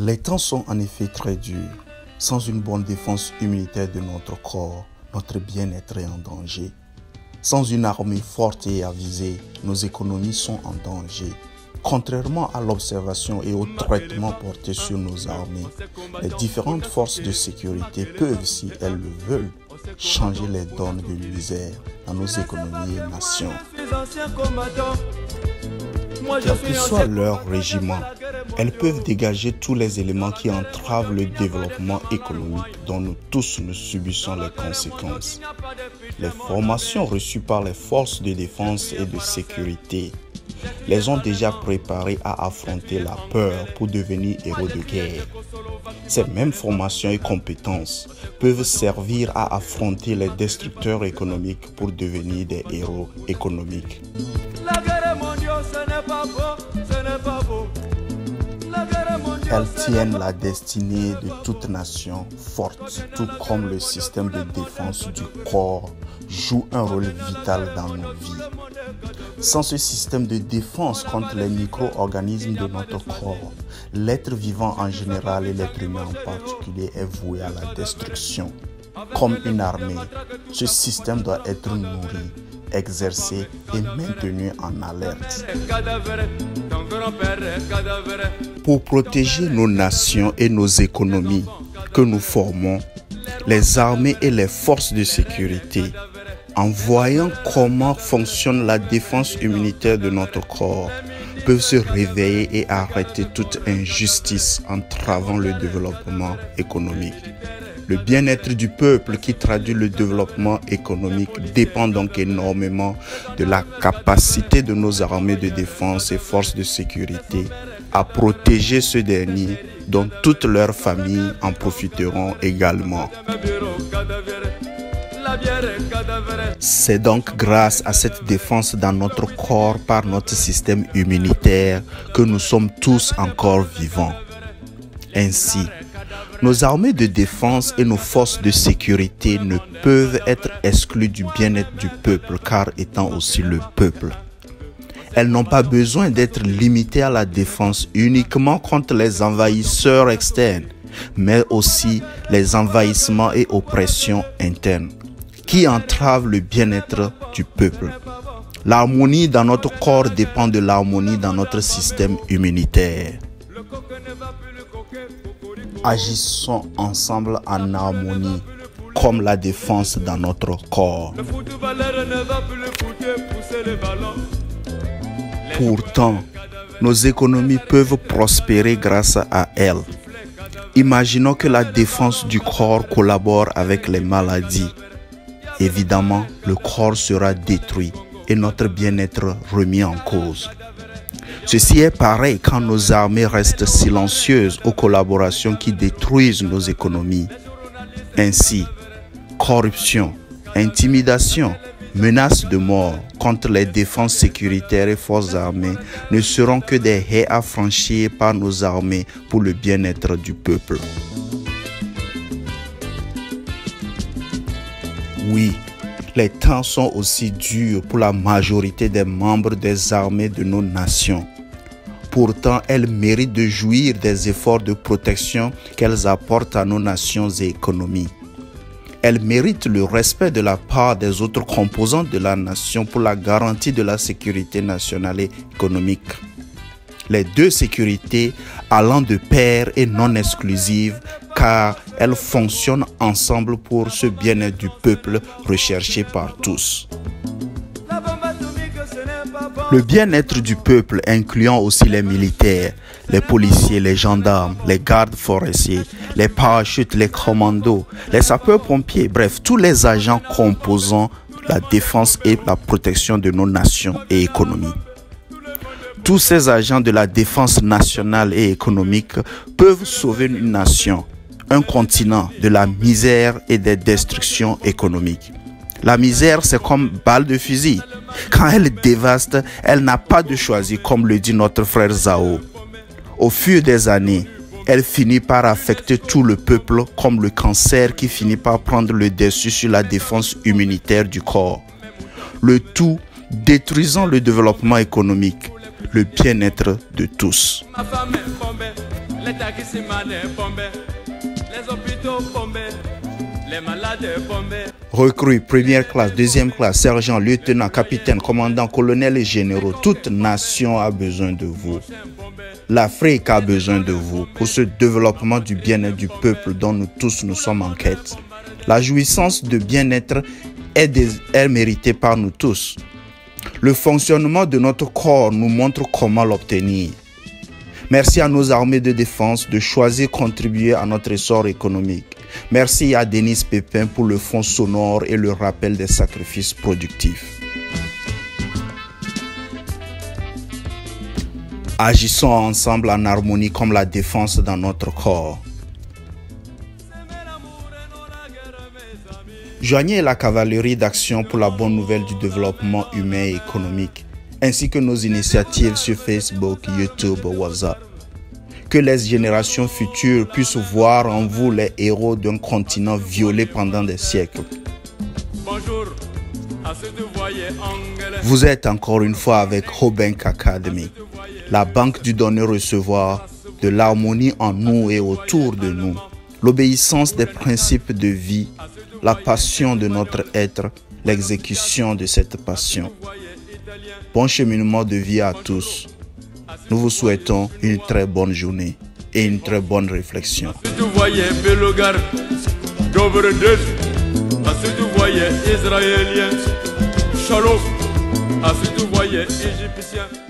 Les temps sont en effet très durs. Sans une bonne défense immunitaire de notre corps, notre bien-être est en danger. Sans une armée forte et avisée, nos économies sont en danger. Contrairement à l'observation et au traitement porté sur nos armées, les différentes forces de sécurité peuvent, si elles le veulent, changer les donnes de misère dans nos économies et nations. Quel que soit leur régiment, elles peuvent dégager tous les éléments qui entravent le développement économique dont nous tous nous subissons les conséquences. Les formations reçues par les forces de défense et de sécurité les ont déjà préparés à affronter la peur pour devenir héros de guerre. Ces mêmes formations et compétences peuvent servir à affronter les destructeurs économiques pour devenir des héros économiques. Elles tiennent la destinée de toute nation forte, tout comme le système de défense du corps joue un rôle vital dans nos vies. Sans ce système de défense contre les micro-organismes de notre corps, l'être vivant en général et l'être humain en particulier est voué à la destruction. Comme une armée, ce système doit être nourri, exercé et maintenu en alerte. Pour protéger nos nations et nos économies que nous formons, les armées et les forces de sécurité, en voyant comment fonctionne la défense immunitaire de notre corps, peuvent se réveiller et arrêter toute injustice entravant le développement économique. Le bien-être du peuple qui traduit le développement économique dépend donc énormément de la capacité de nos armées de défense et forces de sécurité à protéger ce dernier dont toutes leurs familles en profiteront également. C'est donc grâce à cette défense dans notre corps par notre système immunitaire que nous sommes tous encore vivants. Ainsi, nos armées de défense et nos forces de sécurité ne peuvent être exclues du bien-être du peuple car étant aussi le peuple. Elles n'ont pas besoin d'être limitées à la défense uniquement contre les envahisseurs externes, mais aussi les envahissements et oppressions internes qui entravent le bien-être du peuple. L'harmonie dans notre corps dépend de l'harmonie dans notre système immunitaire. Agissons ensemble en harmonie, comme la défense dans notre corps. Pourtant, nos économies peuvent prospérer grâce à elles. Imaginons que la défense du corps collabore avec les maladies. Évidemment, le corps sera détruit et notre bien-être remis en cause. Ceci est pareil quand nos armées restent silencieuses aux collaborations qui détruisent nos économies. Ainsi, corruption, intimidation, menaces de mort contre les défenses sécuritaires et forces armées ne seront que des haies à franchir par nos armées pour le bien-être du peuple. Oui, les temps sont aussi durs pour la majorité des membres des armées de nos nations. Pourtant, elles méritent de jouir des efforts de protection qu'elles apportent à nos nations et économies. Elles méritent le respect de la part des autres composantes de la nation pour la garantie de la sécurité nationale et économique. Les deux sécurités allant de pair et non exclusives car elles fonctionnent ensemble pour ce bien-être du peuple recherché par tous. Le bien-être du peuple incluant aussi les militaires, les policiers, les gendarmes, les gardes forestiers, les parachutes, les commandos, les sapeurs-pompiers, bref, tous les agents composant la défense et la protection de nos nations et économies. Tous ces agents de la défense nationale et économique peuvent sauver une nation, un continent de la misère et des destructions économiques. La misère, c'est comme balle de fusil. Quand elle dévaste, elle n'a pas de choisir, comme le dit notre frère Zao. Au fur des années, elle finit par affecter tout le peuple comme le cancer qui finit par prendre le dessus sur la défense immunitaire du corps. Le tout détruisant le développement économique, le bien-être de tous. les taximans bombés, les hôpitaux bombés, les malades bombés. Recrues, première classe, deuxième classe, sergent, lieutenant, capitaine, commandant, colonel et généraux, toute nation a besoin de vous. L'Afrique a besoin de vous pour ce développement du bien-être du peuple dont nous tous nous sommes en quête. La jouissance de bien-être est méritée par nous tous. Le fonctionnement de notre corps nous montre comment l'obtenir. Merci à nos armées de défense de choisir contribuer à notre essor économique. Merci à Denis Pépin pour le fond sonore et le rappel des sacrifices productifs. Agissons ensemble en harmonie comme la défense dans notre corps. Joignez la cavalerie d'action pour la bonne nouvelle du développement humain et économique, ainsi que nos initiatives sur Facebook, YouTube, WhatsApp. Que les générations futures puissent voir en vous les héros d'un continent violé pendant des siècles. Bonjour à ceux que vous voyez anglais. Vous êtes encore une fois avec Hobank Academy, la banque du donner-recevoir, de l'harmonie en nous et autour de nous, l'obéissance des principes de vie, la passion de notre être, l'exécution de cette passion. Bon cheminement de vie à tous. Nous vous souhaitons une très bonne journée et une très bonne réflexion. Vous voyez Belogar, gouverneur, ensuite vous voyez Israélien, Shalom, ensuite vous voyez Égyptien.